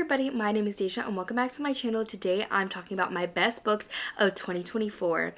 everybody, my name is Deja and welcome back to my channel. Today I'm talking about my best books of 2024.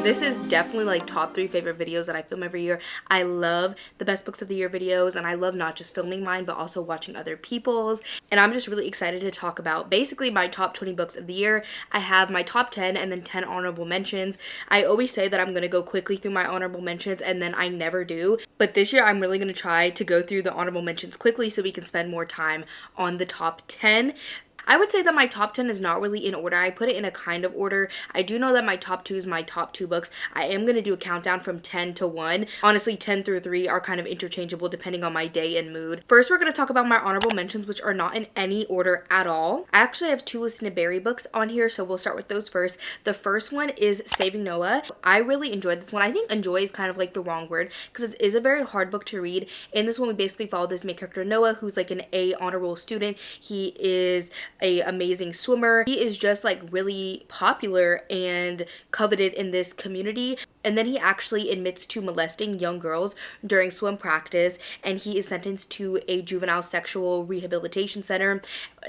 This is definitely like top 3 favorite videos that I film every year. I love the best books of the year videos, and I love not just filming mine but also watching other people's. And I'm just really excited to talk about basically my top 20 books of the year. I have my top 10 and then 10 honorable mentions. I always say that I'm going to go quickly through my honorable mentions and then I never do. But this year I'm really going to try to go through the honorable mentions quickly so we can spend more time on the top 10. I would say that my top 10 is not really in order. I put it in a kind of order. I do know that my top 2 is my top 2 books. I am going to do a countdown from 10 to 1. Honestly, 10 through 3 are kind of interchangeable depending on my day and mood. First, we're going to talk about my honorable mentions, which are not in any order at all. I actually have 2 Listen to Barry books on here, so we'll start with those first. The first one is Saving Noah. I really enjoyed this one. I think enjoy is kind of like the wrong word because it is a very hard book to read. In this one, we basically follow this main character Noah, who's like an A honor roll student. He is a amazing swimmer. He is just like really popular and coveted in this community. And then he actually admits to molesting young girls during swim practice, and he is sentenced to a juvenile sexual rehabilitation center.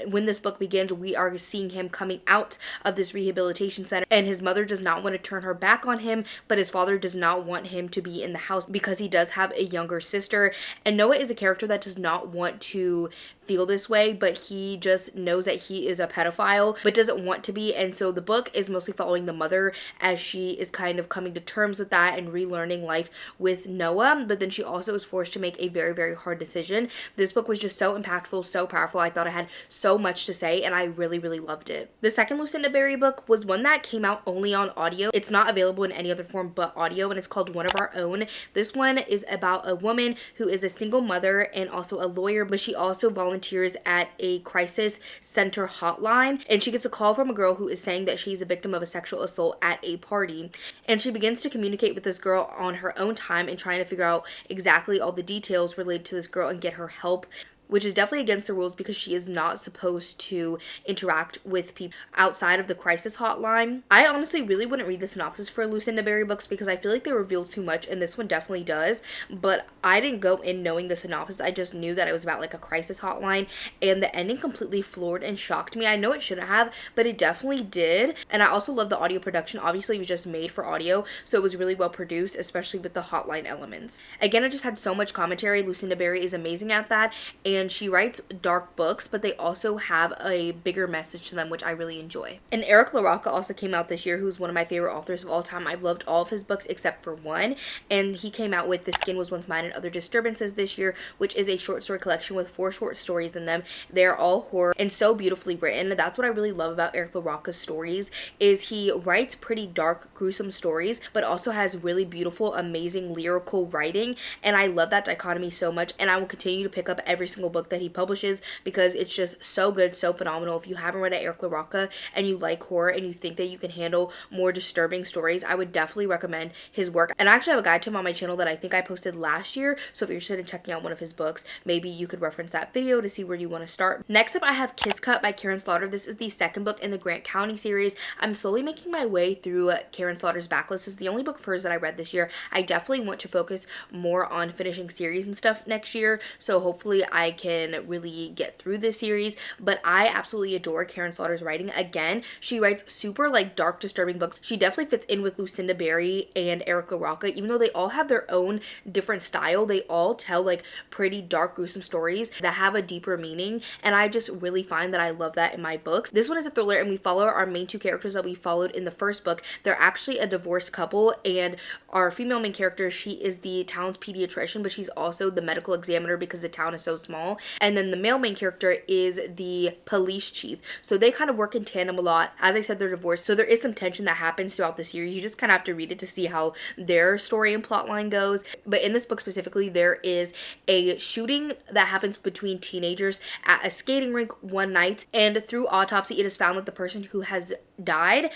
When this book begins, we are seeing him coming out of this rehabilitation center, and his mother does not want to turn her back on him, but his father does not want him to be in the house because he does have a younger sister. And Noah is a character that does not want to feel this way, but he just knows that he is a pedophile but doesn't want to be. And so the book is mostly following the mother as she is kind of coming to terms with that and relearning life with Noah, but then she also is forced to make a very hard decision. This book was just so impactful, so powerful. I thought it had so much to say and I really loved it. The second Lucinda Berry book was one that came out only on audio. It's not available in any other form but audio, and it's called One of Our Own. This one is about a woman who is a single mother and also a lawyer, but she also volunteers at a crisis center hotline, and she gets a call from a girl who is saying that she's a victim of a sexual assault at a party. And she begins to communicate with this girl on her own time and trying to figure out exactly all the details related to this girl and get her help, which is definitely against the rules because she is not supposed to interact with people outside of the crisis hotline. I honestly really wouldn't read the synopsis for Lucinda Berry books because I feel like they reveal too much, and this one definitely does, but I didn't go in knowing the synopsis. I just knew that it was about like a crisis hotline, and the ending completely floored and shocked me. I know it shouldn't have, but it definitely did. And I also love the audio production. Obviously it was just made for audio, so it was really well produced, especially with the hotline elements. Again, it just had so much commentary. Lucinda Berry is amazing at that, and she writes dark books, but they also have a bigger message to them, which I really enjoy. And Eric LaRocca also came out this year, who's one of my favorite authors of all time. I've loved all of his books except for one, and he came out with The Skin Was Once Mine and Other Disturbances this year, which is a short story collection with 4 short stories in them. They're all horror and so beautifully written. That's what I really love about Eric LaRocca's stories, is he writes pretty dark, gruesome stories, but also has really beautiful, amazing lyrical writing, and I love that dichotomy so much, and I will continue to pick up every single book that he publishes because it's just so good, so phenomenal. If you haven't read Eric LaRocca and you like horror and you think that you can handle more disturbing stories, I would definitely recommend his work. And I actually have a guide to him on my channel that I think I posted last year, so if you're interested in checking out one of his books, maybe you could reference that video to see where you want to start. Next up, I have Kiss Cut by Karen Slaughter. This is the second book in the Grant County series. I'm slowly making my way through Karen Slaughter's backlist. This is the only book of hers that I read this year. I definitely want to focus more on finishing series and stuff next year, so hopefully I can really get through this series. But I absolutely adore Karen Slaughter's writing. Again, she writes super like dark, disturbing books. She definitely fits in with Lucinda Berry and Eric LaRocca, even though they all have their own different style. They all tell like pretty dark, gruesome stories that have a deeper meaning, and I just really find that I love that in my books. This one is a thriller, and we follow our main 2 characters that we followed in the first book. They're actually a divorced couple, and our female main character, she is the town's pediatrician, but she's also the medical examiner because the town is so small. And then the male main character is the police chief. So they kind of work in tandem a lot. As I said, they're divorced, so there is some tension that happens throughout the series. You just kind of have to read it to see how their story and plot line goes. But in this book specifically, there is a shooting that happens between teenagers at a skating rink one night, and through autopsy, it is found that the person who has died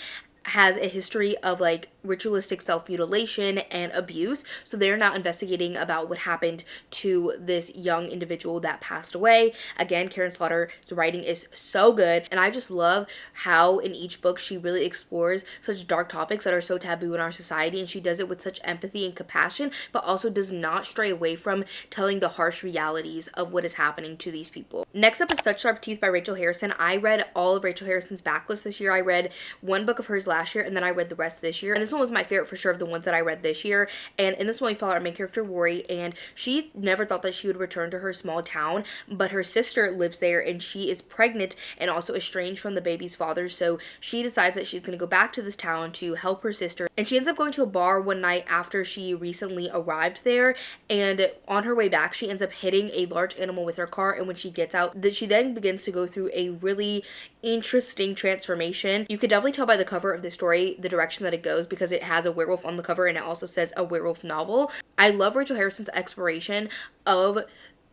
has a history of like ritualistic self-mutilation and abuse. So they're now investigating about what happened to this young individual that passed away. Again, Karen Slaughter's writing is so good, and I just love how in each book she really explores such dark topics that are so taboo in our society, and she does it with such empathy and compassion, but also does not stray away from telling the harsh realities of what is happening to these people. Next up is Such Sharp Teeth by Rachel Harrison. I read all of Rachel Harrison's backlist this year. I read one book of hers last year, and then I read the rest this year. And this one was my favorite for sure of the ones that I read this year. And in this one, we follow our main character, Rory, and she never thought that she would return to her small town, but her sister lives there, and she is pregnant and also estranged from the baby's father. So she decides that she's going to go back to this town to help her sister. And she ends up going to a bar one night after she recently arrived there. And on her way back, she ends up hitting a large animal with her car. And when she gets out, she then begins to go through a really interesting transformation. You could definitely tell by the cover of the story the direction that it goes, because it has a werewolf on the cover and it also says a werewolf novel. I love Rachel Harrison's exploration of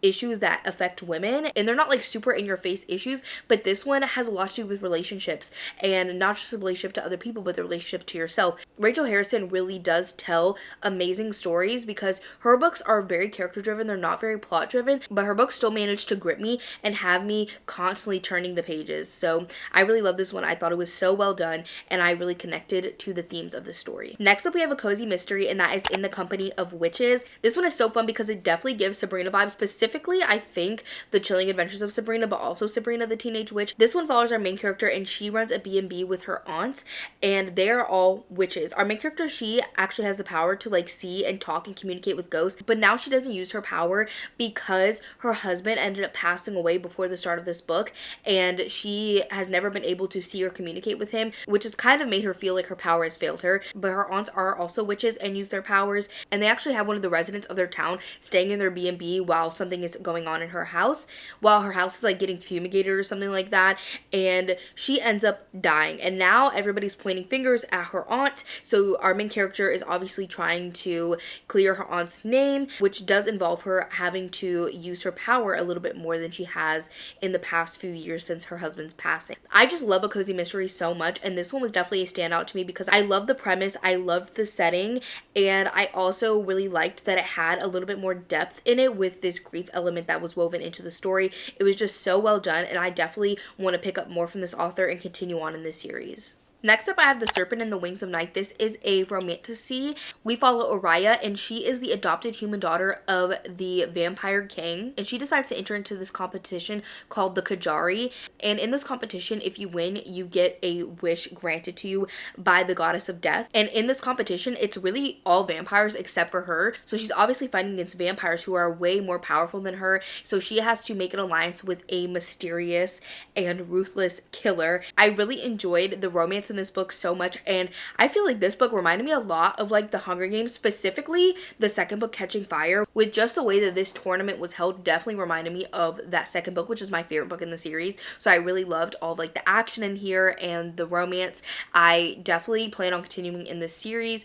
issues that affect women, and they're not like super in your face issues, but this one has a lot to do with relationships, and not just a relationship to other people, but the relationship to yourself. Rachel Harrison really does tell amazing stories because her books are very character driven. They're not very plot driven, but her books still manage to grip me and have me constantly turning the pages. So I really love this one. I thought it was so well done, and I really connected to the themes of the story. Next up, we have a cozy mystery, and that is In the Company of Witches. This one is so fun because it definitely gives Sabrina vibes, specifically I think The Chilling Adventures of Sabrina, but also Sabrina the Teenage Witch. This one follows our main character, and she runs a B&B with her aunts, and they are all witches. Our main character, she actually has the power to like see and talk and communicate with ghosts, but now she doesn't use her power because her husband ended up passing away before the start of this book, and she has never been able to see or communicate with him, which has kind of made her feel like her power has failed her. But her aunts are also witches and use their powers, and they actually have one of the residents of their town staying in their B&B while something is going on in her house, while her house is like getting fumigated or something like that, and she ends up dying. And now everybody's pointing fingers at her aunt, so our main character is obviously trying to clear her aunt's name, which does involve her having to use her power a little bit more than she has in the past few years since her husband's passing. I just love a cozy mystery so much, and this one was definitely a standout to me because I love the premise, I loved the setting, and I also really liked that it had a little bit more depth in it with this grief element that was woven into the story. It was just so well done, and I definitely want to pick up more from this author and continue on in this series. Next up, I have The Serpent and the Wings of Night. This is a romantasy. We follow Araya, and she is the adopted human daughter of the Vampire King, and she decides to enter into this competition called the Kajari. And in this competition, if you win, you get a wish granted to you by the goddess of death. And in this competition, it's really all vampires except for her. So she's obviously fighting against vampires who are way more powerful than her. So she has to make an alliance with a mysterious and ruthless killer. I really enjoyed the romance in this book so much, and I feel like this book reminded me a lot of like the Hunger Games, specifically the second book, Catching Fire, with just the way that this tournament was held. Definitely reminded me of that second book, which is my favorite book in the series. So I really loved all of like the action in here and the romance. I definitely plan on continuing in this series,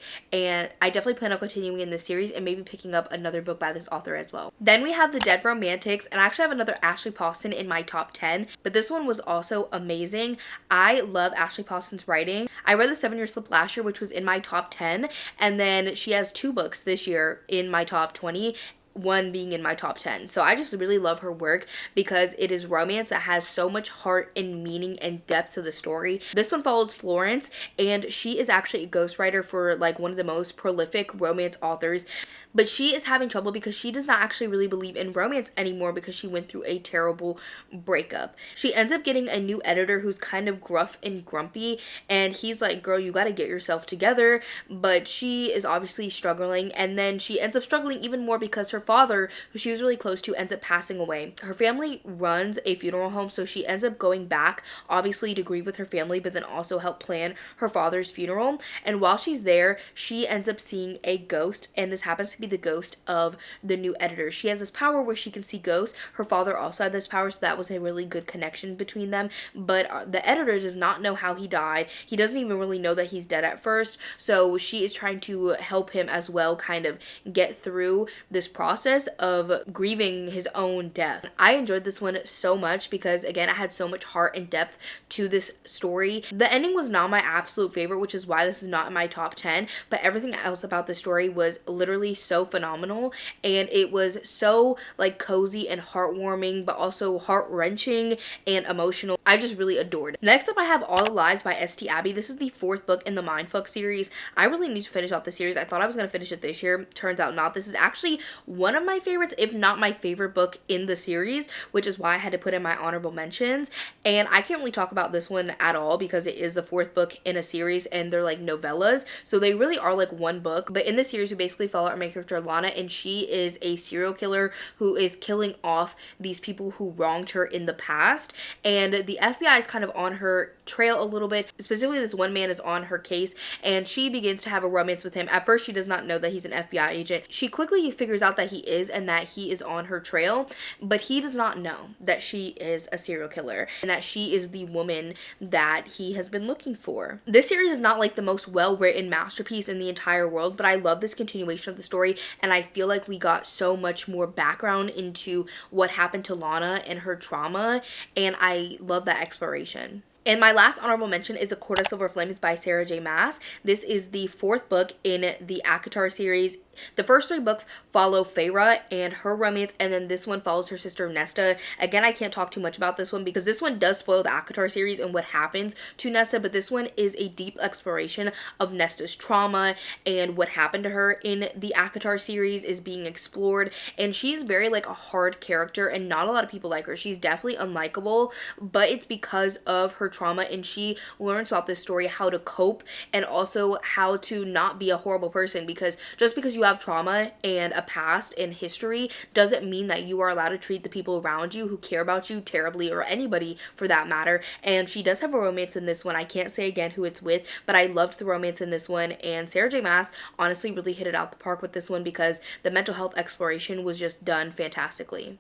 and maybe picking up another book by this author as well. Then we have The Dead Romantics, and I actually have another Ashley Poston in my top 10, but this one was also amazing. I love Ashley Poston's writing. I read The 7-Year Slip last year, which was in my top 10, and then she has 2 books this year in my top 20, one being in my top 10. So I just really love her work because it is romance that has so much heart and meaning and depth to the story. This one follows Florence, and she is actually a ghostwriter for like one of the most prolific romance authors, but she is having trouble because she does not actually really believe in romance anymore because she went through a terrible breakup. She ends up getting a new editor who's kind of gruff and grumpy, and he's like, girl, you gotta get yourself together, but she is obviously struggling, and then she ends up struggling even more because her father, who she was really close to, ends up passing away. Her family runs a funeral home, so she ends up going back, obviously to grieve with her family, but then also help plan her father's funeral. And while she's there, she ends up seeing a ghost, and this happens to be the ghost of the new editor. She has this power where she can see ghosts. Her father also had this power, so that was a really good connection between them, but the editor does not know how he died. He doesn't even really know that he's dead at first, so she is trying to help him as well, kind of get through this process process of grieving his own death. I enjoyed this one so much because, again, it had so much heart and depth to this story. The ending was not my absolute favorite, which is why this is not in my top 10, but everything else about the story was literally so phenomenal, and it was so like cozy and heartwarming, but also heart-wrenching and emotional. I just really adored it. Next up, I have All the Lies by St. Abby. This is the 4th book in the Mindfuck series. I really need to finish off the series. I thought I was going to finish it this year. Turns out not. This is actually one of my favorites, if not my favorite book in the series, which is why I had to put in my honorable mentions. And I can't really talk about this one at all because it is the 4th book in a series and they're like novellas. So they really are like one book. But in the series, we basically follow our main character, Lana, and she is a serial killer who is killing off these people who wronged her in the past. And the FBI is kind of on her trail a little bit. Specifically, this one man is on her case and she begins to have a romance with him. At first, she does not know that he's an FBI agent. She quickly figures out that he is and that he is on her trail, but he does not know that she is a serial killer and that she is the woman that he has been looking for. This series is not like the most well-written masterpiece in the entire world, but I love this continuation of the story, and I feel like we got so much more background into what happened to Lana and her trauma, and I love that exploration. And my last honorable mention is A Court of Silver Flames by Sarah J. Maas. This is the 4th book in the ACOTAR series. The first 3 books follow Feyre and her romance, and then this one follows her sister Nesta. Again, I can't talk too much about this one because this one does spoil the ACOTAR series and what happens to Nesta, but this one is a deep exploration of Nesta's trauma, and what happened to her in the ACOTAR series is being explored, and she's very like a hard character and not a lot of people like her. She's definitely unlikable, but it's because of her trauma, and she learns throughout this story how to cope and also how to not be a horrible person, because just because you have trauma and a past and history doesn't mean that you are allowed to treat the people around you who care about you terribly, or anybody for that matter. And she does have a romance in this one. I can't say again who it's with, but I loved the romance in this one, and Sarah J. Maas honestly really hit it out the park with this one because the mental health exploration was just done fantastically.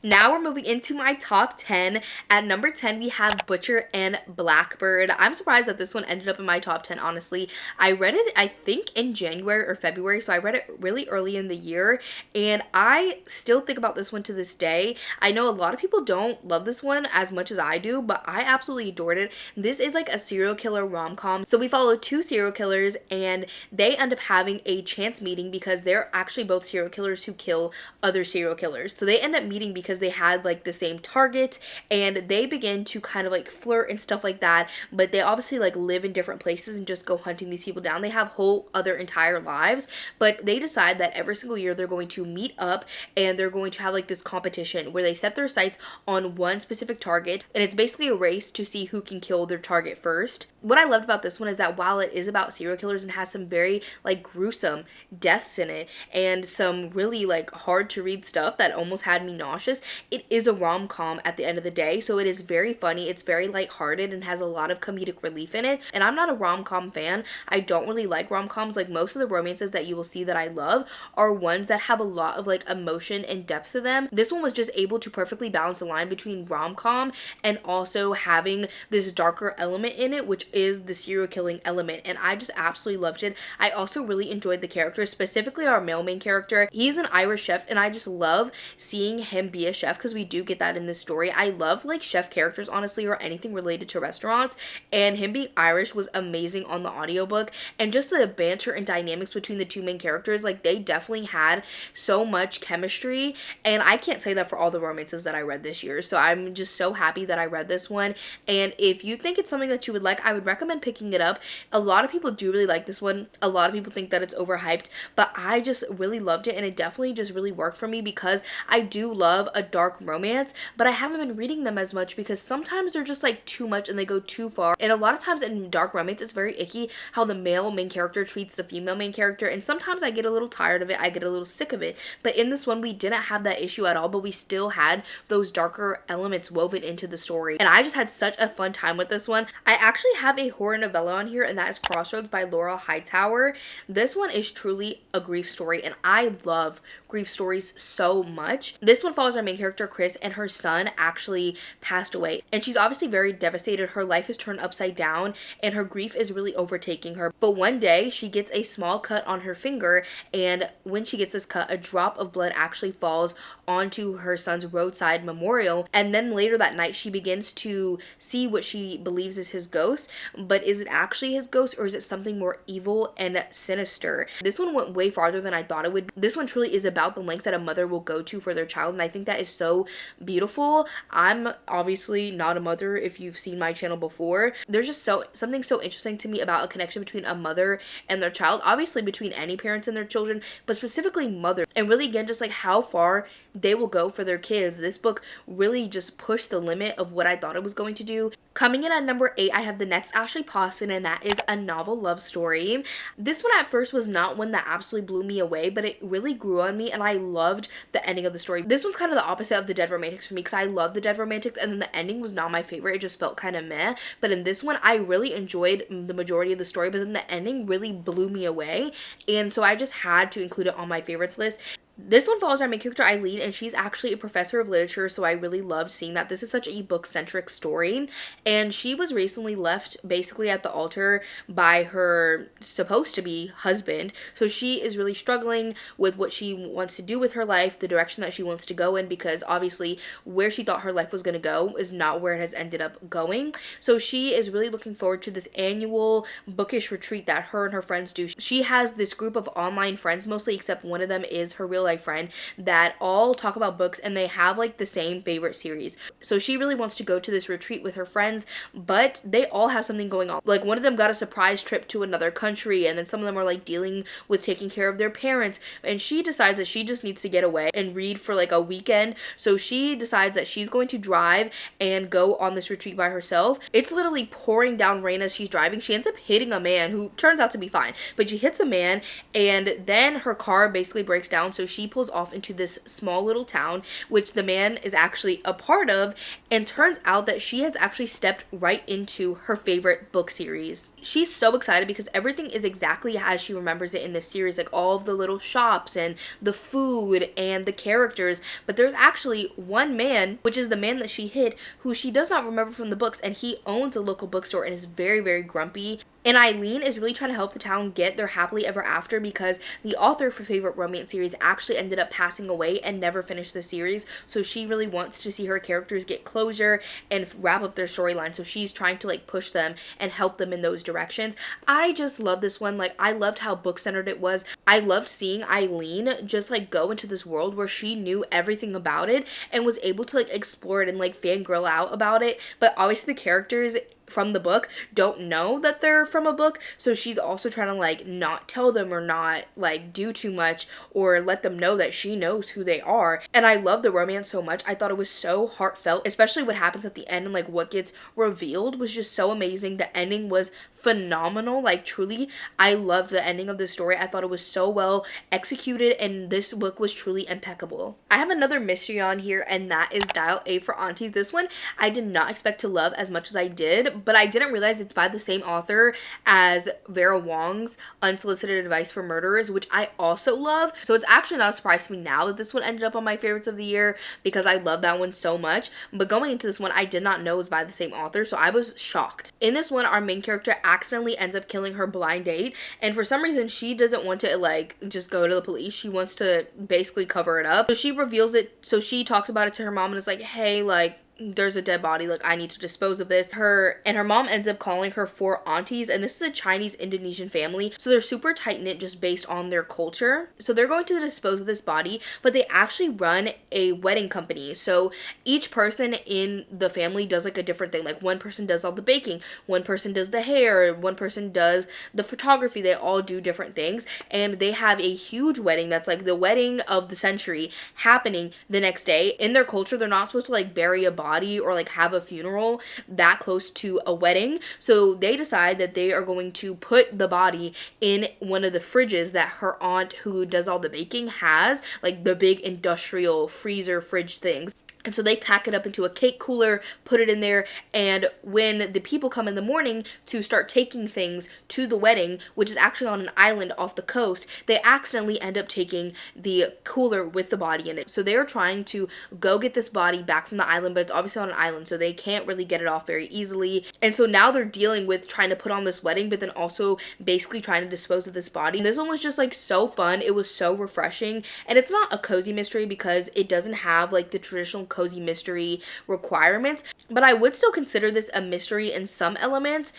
Now we're moving into my top 10. At number 10, we have Butcher and Blackbird. I'm surprised that this one ended up in my top 10, honestly. I read it, I think, in January or February, so I read it really early in the year, and I still think about this one to this day. I know a lot of people don't love this one as much as I do, but I absolutely adored it. This is like a serial killer rom-com. So we follow 2 serial killers, and they end up having a chance meeting because they're actually both serial killers who kill other serial killers. So they end up meeting because they had like the same target, and they begin to kind of like flirt and stuff like that, but they obviously like live in different places and just go hunting these people down. They have whole other entire lives, but they decide that every single year they're going to meet up and they're going to have like this competition where they set their sights on one specific target, and it's basically a race to see who can kill their target first. What I loved about this one is that while it is about serial killers and has some very like gruesome deaths in it and some really like hard to read stuff that almost had me nauseous, it is a rom-com at the end of the day. So it is very funny, it's very lighthearted, and has a lot of comedic relief in it. And I'm not a rom-com fan. I don't really like rom-coms. Like most of the romances that you will see that I love are ones that have a lot of like emotion and depth to them. This one was just able to perfectly balance the line between rom-com and also having this darker element in it, which is the serial killing element, and I just absolutely loved it. I also really enjoyed the characters, specifically our male main character. He's an Irish chef, and I just love seeing him be a chef because we do get that in this story. I love like chef characters, honestly, or anything related to restaurants, and him being Irish was amazing on the audiobook. And just the banter and dynamics between the 2 main characters, like they definitely had so much chemistry, and I can't say that for all the romances that I read this year, so I'm just so happy that I read this one. And if you think it's something that you would like, I would recommend picking it up. A lot of people do really like this one. A lot of people think that it's overhyped, but I just really loved it, and it definitely just really worked for me because I do love a dark romance, but I haven't been reading them as much because sometimes they're just like too much and they go too far. And a lot of times in dark romance, it's very icky how the male main character treats the female main character, and sometimes I get a little tired of it, I get a little sick of it. But in this one, we didn't have that issue at all, but we still had those darker elements woven into the story, and I just had such a fun time with this one. I actually have a horror novella on here, and that is Crossroads by Laura Hightower. This one is truly a grief story, and I love grief stories so much. This one follows our our main character Chris and her son actually passed away, and she's obviously very devastated. Her life is turned upside down and her grief is really overtaking her. But one day she gets a small cut on her finger, and when she gets this cut, a drop of blood actually falls onto her son's roadside memorial. And then later that night she begins to see what she believes is his ghost, but is it actually his ghost or is it something more evil and sinister? This one went way farther than I thought it would. This one truly is about the lengths that a mother will go to for their child, and I think that is so beautiful. I'm obviously not a mother if you've seen my channel before. There's just something so interesting to me about a connection between a mother and their child, obviously between any parents and their children, but specifically mother, and really again just like how far they will go for their kids. This book really just pushed the limit of what I thought it was going to do. Coming in at number 8, I have The Next Ashley Pawson, and that is a novel love story. This one at first was not one that absolutely blew me away, but it really grew on me and I loved the ending of the story. This one's kind of the opposite of The Dead Romantics for me, because I love The Dead Romantics and then the ending was not my favorite. It just felt kind of meh. But in this one, I really enjoyed the majority of the story, but then the ending really blew me away, and so I just had to include it on my favorites list. This one follows our main character Eileen, and she's actually a professor of literature, so I really loved seeing that. This is such a book-centric story, and she was recently left basically at the altar by her supposed-to-be husband, so she is really struggling with what she wants to do with her life, the direction that she wants to go in, because obviously where she thought her life was going to go is not where it has ended up going. So she is really looking forward to this annual bookish retreat that her and her friends do. She has this group of online friends mostly, except one of them is her real life friend, that all talk about books and they have like the same favorite series. So she really wants to go to this retreat with her friends, but they all have something going on. Like one of them got a surprise trip to another country, and then some of them are like dealing with taking care of their parents, and she decides that she just needs to get away and read for like a weekend. So she decides that she's going to drive and go on this retreat by herself. It's literally pouring down rain as she's driving. She ends up hitting a man who turns out to be fine, but she hits a man, and then her car basically breaks down, so she pulls off into this small little town, which the man is actually a part of, and turns out that she has actually stepped right into her favorite book series. She's so excited because everything is exactly as she remembers it in this series, like all of the little shops and the food and the characters, but there's actually one man, which is the man that she hit, who she does not remember from the books, and he owns a local bookstore and is very, very grumpy. And Eileen is really trying to help the town get their happily ever after, because the author for favorite romance series actually ended up passing away and never finished the series. So she really wants to see her characters get closure and wrap up their storyline. So she's trying to like push them and help them in those directions. I just love this one. Like I loved how book-centered it was. I loved seeing Eileen just like go into this world where she knew everything about it and was able to like explore it and like fangirl out about it. But obviously the characters from the book don't know that they're from a book, so she's also trying to like not tell them or not like do too much or let them know that she knows who they are. And I love the romance so much. I thought it was so heartfelt, especially what happens at the end and like what gets revealed was just so amazing. The ending was phenomenal. Like truly, I loved the ending of this story. I thought it was so well executed, and this book was truly impeccable. I have another mystery on here, and that is Dial A for Aunties. This one I did not expect to love as much as I did, but I didn't realize it's by the same author as Vera Wong's Unsolicited Advice for Murderers, which I also love. So it's actually not a surprise to me now that this one ended up on my favorites of the year, because I love that one so much. But going into this one, I did not know it was by the same author, so I was shocked. In this one, our main character accidentally ends up killing her blind date, and for some reason she doesn't want to like just go to the police. She wants to basically cover it up. So she reveals it, so she talks about it to her mom and is like, hey, like there's a dead body, like I need to dispose of this. Her mom ends up calling her 4 aunties, and this is a Chinese Indonesian family, so they're super tight-knit just based on their culture. So they're going to dispose of this body, but they actually run a wedding company. So each person in the family does like a different thing. Like one person does all the baking, one person does the hair, one person does the photography. They all do different things, and they have a huge wedding that's like the wedding of the century happening the next day. In their culture, they're not supposed to like bury a body or like have a funeral that close to a wedding. So they decide that they are going to put the body in one of the fridges that her aunt who does all the baking has, like the big industrial freezer fridge things. And so they pack it up into a cake cooler, put it in there, and when the people come in the morning to start taking things to the wedding, which is actually on an island off the coast, they accidentally end up taking the cooler with the body in it. So they are trying to go get this body back from the island, but it's obviously on an island, so they can't really get it off very easily. And so now they're dealing with trying to put on this wedding, but then also basically trying to dispose of this body. And this one was just like so fun. It was so refreshing. And it's not a cozy mystery because it doesn't have like the traditional cozy mystery requirements, but I would still consider this a mystery in some elements.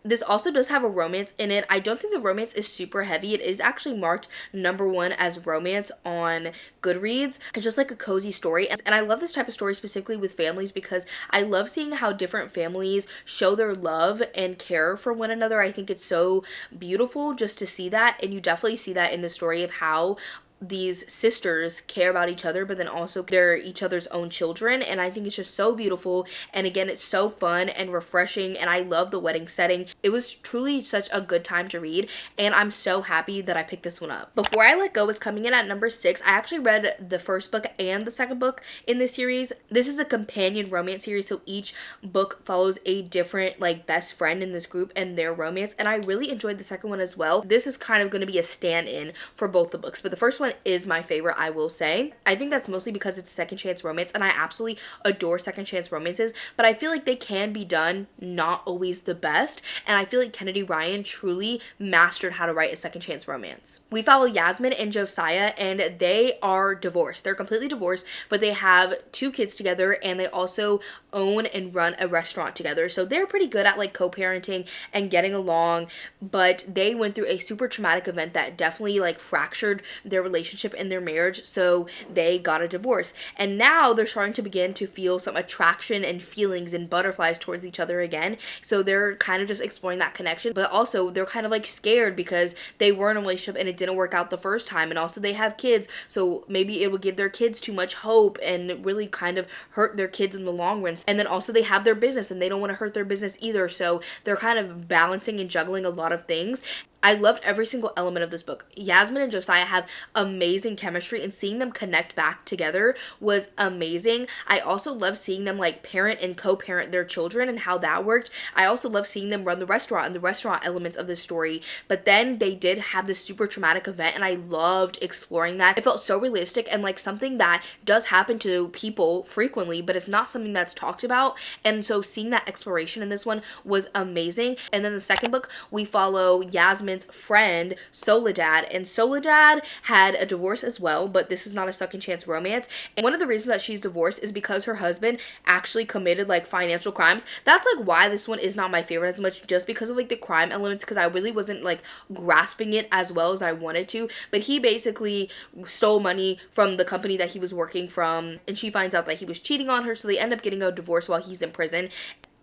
This also does have a romance in it. I don't think the romance is super heavy. It is actually marked #1 as romance on Goodreads. It's just like a cozy story. And I love this type of story specifically with families because I love seeing how different families show their love and care for one another. I think it's so beautiful just to see that. And you definitely see that in the story of how these sisters care about each other, but then also they're each other's own children. And I think it's just so beautiful. And again, it's so fun and refreshing. And I love the wedding setting. It was truly such a good time to read. And I'm so happy that I picked this one up. Before I Let Go is coming in at #6. I actually read the first book and the second book in this series. This is a companion romance series. So each book follows a different like best friend in this group and their romance. And I really enjoyed the second one as well. This is kind of going to be a stand-in for both the books. But the first one is my favorite, I will say. I think that's mostly because it's second chance romance, and I absolutely adore second chance romances, but I feel like they can be done, not always the best, and I feel like Kennedy Ryan truly mastered how to write a second chance romance. We follow Yasmin and Josiah, and they are divorced. They're completely divorced, but they have 2 kids together, and they also own and run a restaurant together. So they're pretty good at like co-parenting and getting along, but they went through a super traumatic event that definitely like fractured their relationship and their marriage, so they got a divorce. And now they're starting to begin to feel some attraction and feelings and butterflies towards each other again. So they're kind of just exploring that connection, but also they're kind of like scared because they were in a relationship and it didn't work out the first time, and also they have kids, so maybe it would give their kids too much hope and really kind of hurt their kids in the long run. And then also they have their business and they don't want to hurt their business either, so they're kind of balancing and juggling a lot of things. I loved every single element of this book. Yasmin and Josiah have amazing chemistry, and seeing them connect back together was amazing. I also love seeing them like parent and co-parent their children and how that worked. I also love seeing them run the restaurant and the restaurant elements of the story. But then they did have this super traumatic event, and I loved exploring that. It felt so realistic and like something that does happen to people frequently, but it's not something that's talked about. And so seeing that exploration in this one was amazing. And then the second book, we follow Yasmin friend Soledad, and Soledad had a divorce as well, but this is not a second chance romance. And one of the reasons that she's divorced is because her husband actually committed like financial crimes. That's like why this one is not my favorite as much, just because of like the crime elements, because I really wasn't like grasping it as well as I wanted to. But he basically stole money from the company that he was working from, and she finds out that he was cheating on her, so they end up getting a divorce while he's in prison.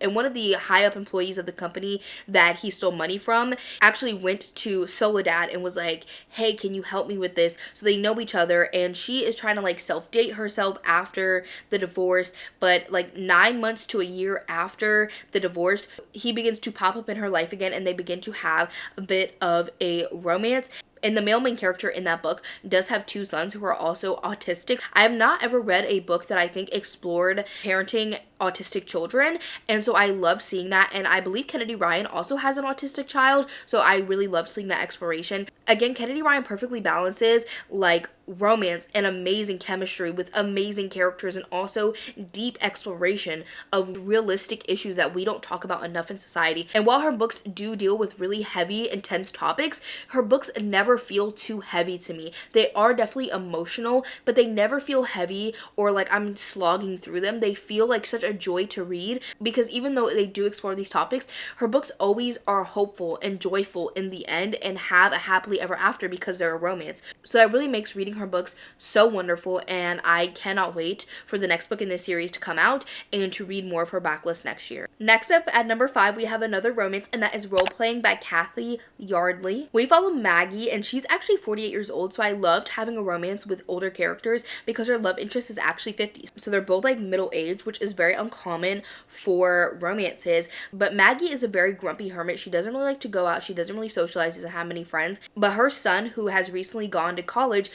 And one of the high up employees of the company that he stole money from actually went to Soledad and was like, hey, can you help me with this? So they know each other, and she is trying to like self-date herself after the divorce. But like 9 months to a year after the divorce, he begins to pop up in her life again, and they begin to have a bit of a romance. And the male main character in that book does have 2 sons who are also autistic. I have not ever read a book that I think explored parenting autistic children, and so I love seeing that. And I believe Kennedy Ryan also has an autistic child, so I really love seeing that exploration. Again, Kennedy Ryan perfectly balances like romance and amazing chemistry with amazing characters, and also deep exploration of realistic issues that we don't talk about enough in society. And while her books do deal with really heavy, intense topics, her books never feel too heavy to me. They are definitely emotional, but they never feel heavy or like I'm slogging through them. They feel like such a joy to read, because even though they do explore these topics, her books always are hopeful and joyful in the end and have a happily ever after because they're a romance. So that really makes reading her books so wonderful, and I cannot wait for the next book in this series to come out and to read more of her backlist next year. Next up at #5, we have another romance, and that is Role Playing by Kathy Yardley. We follow Maggie, and she's actually 48 years old, so I loved having a romance with older characters because her love interest is actually 50. So they're both like middle age, which is very uncommon for romances. But Maggie is a very grumpy hermit. She doesn't really like to go out. She doesn't really socialize, doesn't have many friends. But her son, who has recently gone to college,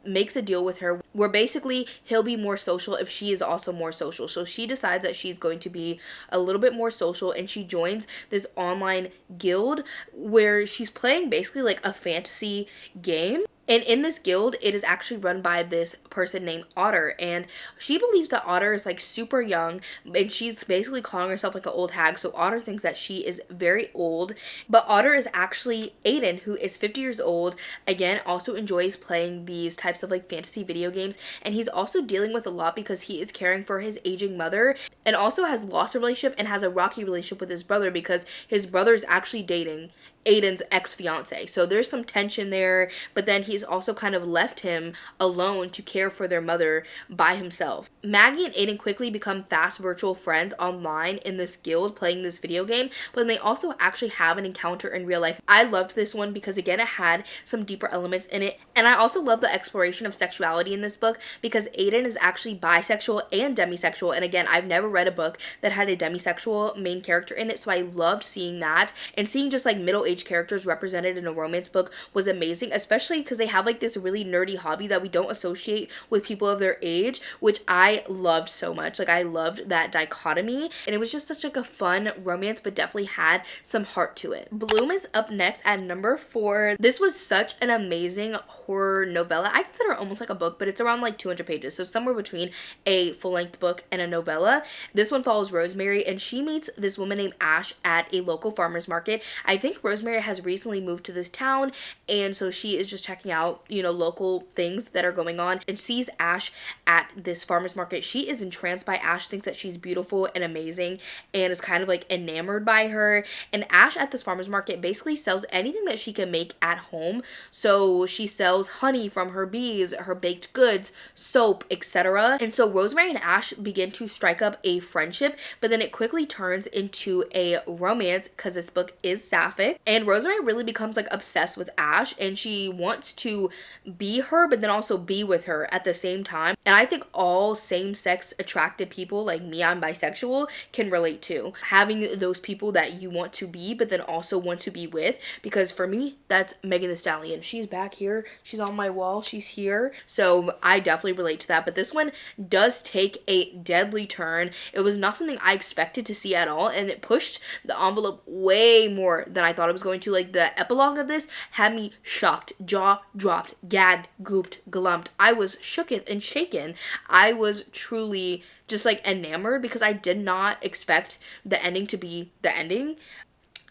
makes a deal with her where basically he'll be more social if she is also more social. So she decides that she's going to be a little bit more social, and she joins this online guild where she's playing basically like a fantasy game. And in this guild, it is actually run by this person named Otter. And she believes that Otter is like super young. And she's basically calling herself like an old hag. So Otter thinks that she is very old. But Otter is actually Aiden, who is 50 years old. Again, also enjoys playing these types of like fantasy video games. And he's also dealing with a lot because he is caring for his aging mother. And also has lost a relationship and has a rocky relationship with his brother because his brother is actually dating Aiden's ex-fiance. So there's some tension there, but then he's also kind of left him alone to care for their mother by himself. Maggie and Aiden quickly become fast virtual friends online in this guild playing this video game, but then they also actually have an encounter in real life. I loved this one because again, it had some deeper elements in it, and I also love the exploration of sexuality in this book because Aiden is actually bisexual and demisexual, and again, I've never read a book that had a demisexual main character in it, so I loved seeing that, and seeing just like middle-aged characters represented in a romance book was amazing, especially because they have like this really nerdy hobby that we don't associate with people of their age, which I loved so much. Like I loved that dichotomy, and it was just such like a fun romance, but definitely had some heart to it. Bloom is up next at number 4. This was such an amazing horror novella. I consider it almost like a book, but it's around like 200 pages, so somewhere between a full-length book and a novella. This one follows Rosemary, and she meets this woman named Ash at a local farmer's market. I think Rosemary has recently moved to this town, and so she is just checking out, you know, local things that are going on, and sees Ash at this farmer's market. She is entranced by Ash, thinks that she's beautiful and amazing, and is kind of like enamored by her. And Ash at this farmer's market basically sells anything that she can make at home. So she sells honey from her bees, her baked goods, soap, etc. And so Rosemary and Ash begin to strike up a friendship, but then it quickly turns into a romance because this book is sapphic. And Rosemary really becomes like obsessed with Ash, and she wants to be her but then also be with her at the same time. And I think all same-sex attracted people, like me, I'm bisexual, can relate to having those people that you want to be but then also want to be with, because for me that's Megan Thee Stallion. She's back here, she's on my wall, she's here, so I definitely relate to that. But this one does take a deadly turn. It was not something I expected to see at all, and it pushed the envelope way more than I thought it was going to. Like the epilogue of this had me shocked, jaw dropped, gagged, gooped, glumped. I was shooketh and shaken. I was truly just like enamored because I did not expect the ending to be the ending.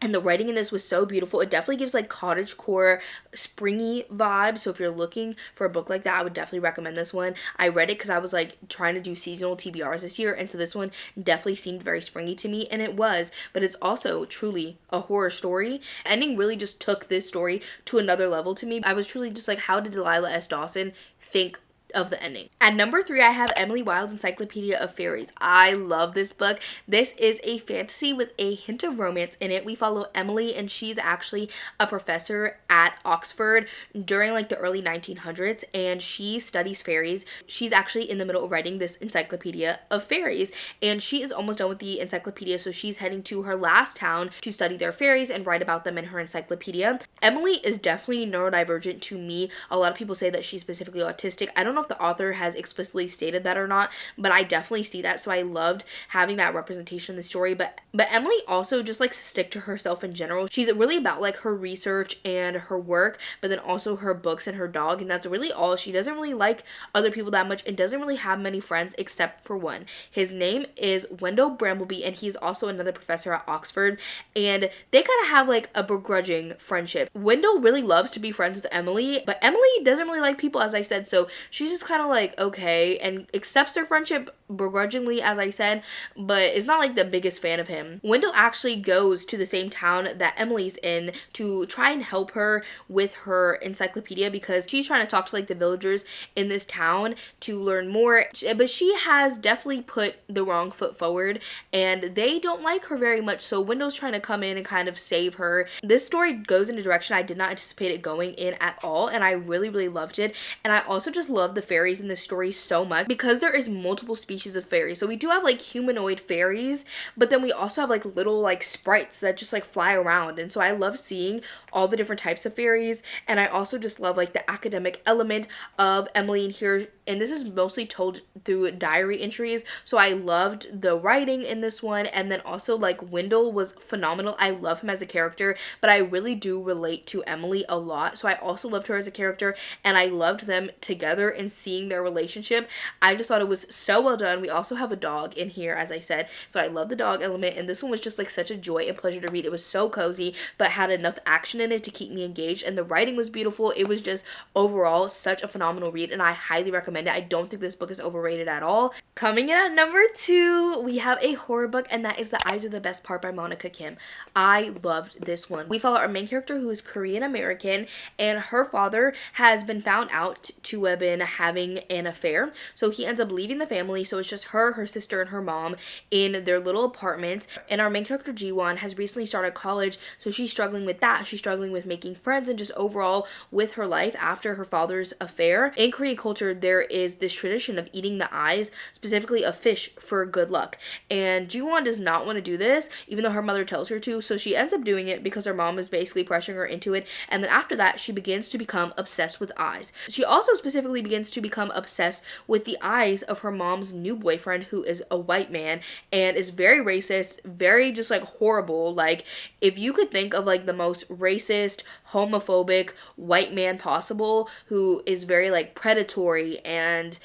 And the writing in this was so beautiful. It definitely gives like cottagecore, springy vibes. So if you're looking for a book like that, I would definitely recommend this one. I read it because I was like trying to do seasonal TBRs this year. And so this one definitely seemed very springy to me. And it was. But it's also truly a horror story. Ending really just took this story to another level to me. I was truly just like, how did Delilah S. Dawson think of the ending? At number 3, I have Emily Wilde's Encyclopedia of Fairies. I love this book. This is a fantasy with a hint of romance in it. We follow Emily, and she's actually a professor at Oxford during like the early 1900s, and she studies fairies. She's actually in the middle of writing this Encyclopedia of Fairies, and she is almost done with the encyclopedia, so she's heading to her last town to study their fairies and write about them in her encyclopedia. Emily is definitely neurodivergent to me. A lot of people say that she's specifically autistic. I don't know if the author has explicitly stated that or not, but I definitely see that, so I loved having that representation in the story. But Emily also just likes to stick to herself in general. She's really about like her research and her work, but then also her books and her dog, and that's really all. She doesn't really like other people that much and doesn't really have many friends except for one. His name is Wendell Brambleby, and he's also another professor at Oxford, and they kind of have like a begrudging friendship. Wendell really loves to be friends with Emily, but Emily doesn't really like people, as I said, so she's just kind of like okay and accepts their friendship begrudgingly, as I said, but is not like the biggest fan of him. Wendell actually goes to the same town that Emily's in to try and help her with her encyclopedia because she's trying to talk to like the villagers in this town to learn more, but she has definitely put the wrong foot forward and they don't like her very much, so Wendell's trying to come in and kind of save her. This story goes in a direction I did not anticipate it going in at all, and I really loved it. And I also just love the fairies in this story so much because there is multiple species species of fairies. So we do have like humanoid fairies, but then we also have like little like sprites that just like fly around. And so I love seeing all the different types of fairies. And I also just love like the academic element of Emily in here. And this is mostly told through diary entries. So I loved the writing in this one. And then also like Wendell was phenomenal. I love him as a character, but I really do relate to Emily a lot. So I also loved her as a character, and I loved them together and seeing their relationship. I just thought it was so well done. We also have a dog in here, as I said. So I love the dog element. And this one was just like such a joy and pleasure to read. It was so cozy, but had enough action in it to keep me engaged. And the writing was beautiful. It was just overall such a phenomenal read, and I highly recommend it. I don't think this book is overrated at all. Coming in at number 2, we have a horror book, and that is The Eyes Are the Best Part by Monica Kim. I loved this one. We follow our main character, who is Korean American, and her father has been found out to have been having an affair. So he ends up leaving the family. So it's just her sister, and her mom in their little apartment. And our main character, Jiwon, has recently started college, so she's struggling with that. She's struggling with making friends and just overall with her life after her father's affair. In Korean culture, there is this tradition of eating the eyes, specifically of fish, for good luck. And Jiwon does not want to do this, even though her mother tells her to. So she ends up doing it because her mom is basically pressuring her into it. And then after that, she begins to become obsessed with eyes. She also specifically begins to become obsessed with the eyes of her mom's new boyfriend, who is a white man and is very racist, very just like horrible. Like, if you could think of like the most racist, homophobic white man possible, who is very like predatory and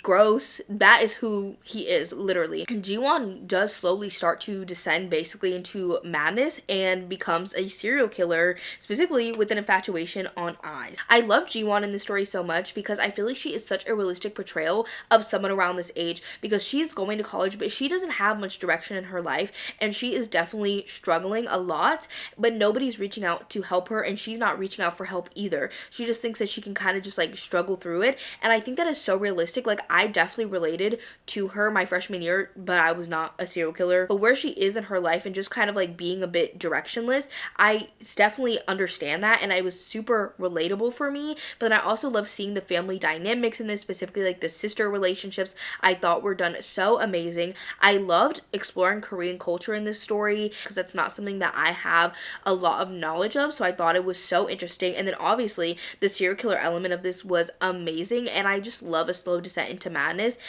gross, that is who he is, literally. Jiwon does slowly start to descend basically into madness and becomes a serial killer, specifically with an infatuation on eyes. I love Jiwon in this story so much because I feel like she is such a realistic portrayal of someone around this age, because she's going to college, but she doesn't have much direction in her life, and she is definitely struggling a lot, but nobody's reaching out to help her, and she's not reaching out for help either. She just thinks that she can kind of just like struggle through it, and I think that is so realistic. Like, I definitely related to her my freshman year, but I was not a serial killer. But where she is in her life and just kind of like being a bit directionless, I definitely understand that, and it was super relatable for me. But then I also love seeing the family dynamics in this, specifically like the sister relationships. I thought were done so amazing. I loved exploring Korean culture in this story because that's not something that I have a lot of knowledge of, so I thought it was so interesting. And then obviously the serial killer element of this was amazing, and I just love a slow descent into madness.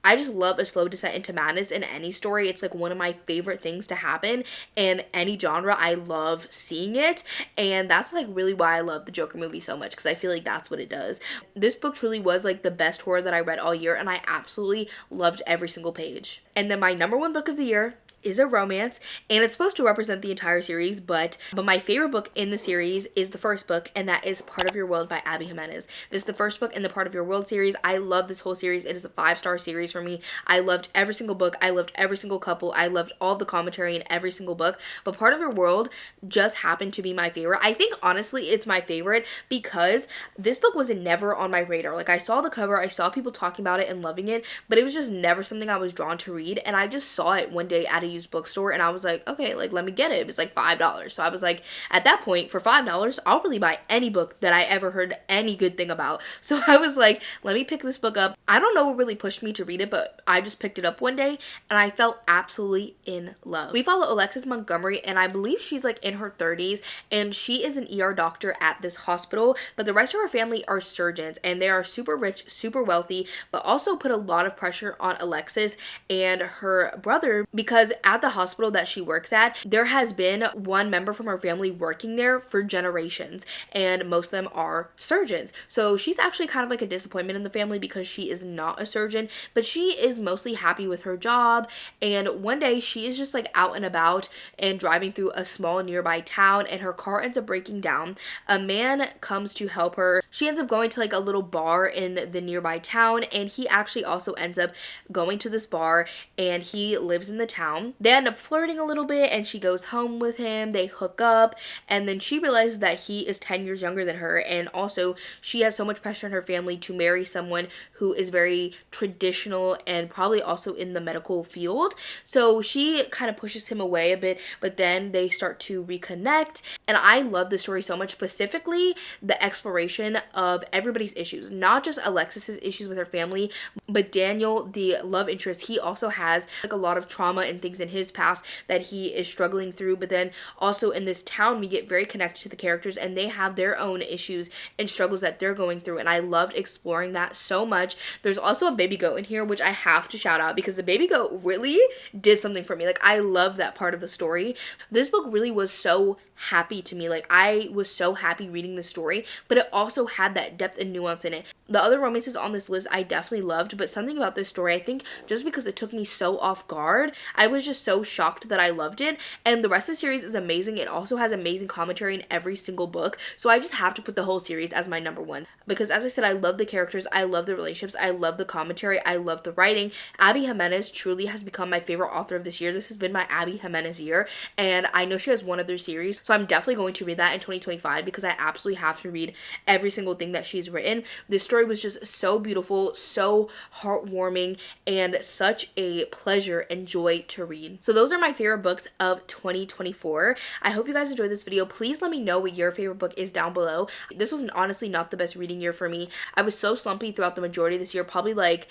I just love a slow descent into madness in any story. It's like one of my favorite things to happen in any genre. I love seeing it, and that's like really why I love the Joker movie so much, because I feel like that's what it does. This book truly was like the best horror that I read all year, and I absolutely loved every single page. And then my number 1 book of the year is a romance, and it's supposed to represent the entire series, but my favorite book in the series is the first book, and that is Part of Your World by Abby Jimenez. This is the first book in the Part of Your World series. I love this whole series. It is a 5-star series for me. I loved every single book. I loved every single couple. I loved all of the commentary in every single book, but Part of Your World just happened to be my favorite. I think honestly it's my favorite because this book was never on my radar. Like, I saw the cover, I saw people talking about it and loving it, but it was just never something I was drawn to read, and I just saw it one day at a used bookstore, and I was like, okay, like, let me get it. It was like $5. So I was like, at that point, for $5, I'll really buy any book that I ever heard any good thing about. So I was like, let me pick this book up. I don't know what really pushed me to read it, but I just picked it up one day, and I felt absolutely in love. We follow Alexis Montgomery, and I believe she's like in her 30s, and she is an ER doctor at this hospital, but the rest of her family are surgeons, and they are super rich, super wealthy, but also put a lot of pressure on Alexis and her brother, because at the hospital that she works at, there has been one member from her family working there for generations, and most of them are surgeons. So she's actually kind of like a disappointment in the family because she is not a surgeon, but she is mostly happy with her job. And one day she is just like out and about and driving through a small nearby town, and her car ends up breaking down. A man comes to help her. She ends up going to like a little bar in the nearby town, and he actually also ends up going to this bar, and he lives in the town. town. They end up flirting a little bit and she goes home with him. They hook up and then she realizes that he is 10 years younger than her, and also she has so much pressure in her family to marry someone who is very traditional and probably also in the medical field. So she kind of pushes him away a bit, but then they start to reconnect. And I love this story so much, specifically the exploration of everybody's issues, not just Alexis's issues with her family, but Daniel, the love interest, he also has like a lot of trauma and things in his past that he is struggling through. But then also in this town, we get very connected to the characters and they have their own issues and struggles that they're going through. And I loved exploring that so much. There's also a baby goat in here, which I have to shout out because the baby goat really did something for me. Like, I love that part of the story. This book really was so happy to me. Like, I was so happy reading the story, but it also had that depth and nuance in it. The other romances on this list I definitely loved, but something about this story, I think just because it took me so off guard, I was just so shocked that I loved it. And the rest of the series is amazing. It also has amazing commentary in every single book, so I just have to put the whole series as my number one because, as I said, I love the characters, I love the relationships, I love the commentary, I love the writing. Abby Jimenez truly has become my favorite author of this year. This has been my Abby Jimenez year, and I know she has one other series, so I'm definitely going to read that in 2025 because I absolutely have to read every single thing that she's written. This story was just so beautiful, so heartwarming, and such a pleasure and joy to read. So those are my favorite books of 2024. I hope you guys enjoyed this video. Please let me know what your favorite book is down below. This was honestly not the best reading year for me. I was so slumpy throughout the majority of this year, probably like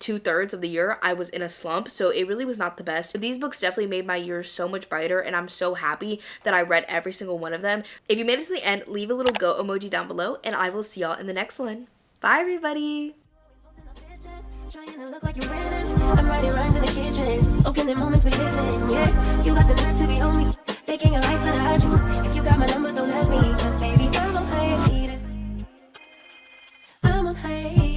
2/3 of the year I was in a slump, so it really was not the best. But these books definitely made my year so much brighter, and I'm so happy that I read every single one of them. If you made it to the end, leave a little goat emoji down below, and I will see y'all in the next one. Bye, everybody. Trying to look like you're winning. I'm writing rhymes in the kitchen, soaking in moments we live in. Yeah, you got the nerve to be on me, faking a life that I had you. If you got my number, don't let me, 'cause baby, I'm on hiatus. I'm on hiatus.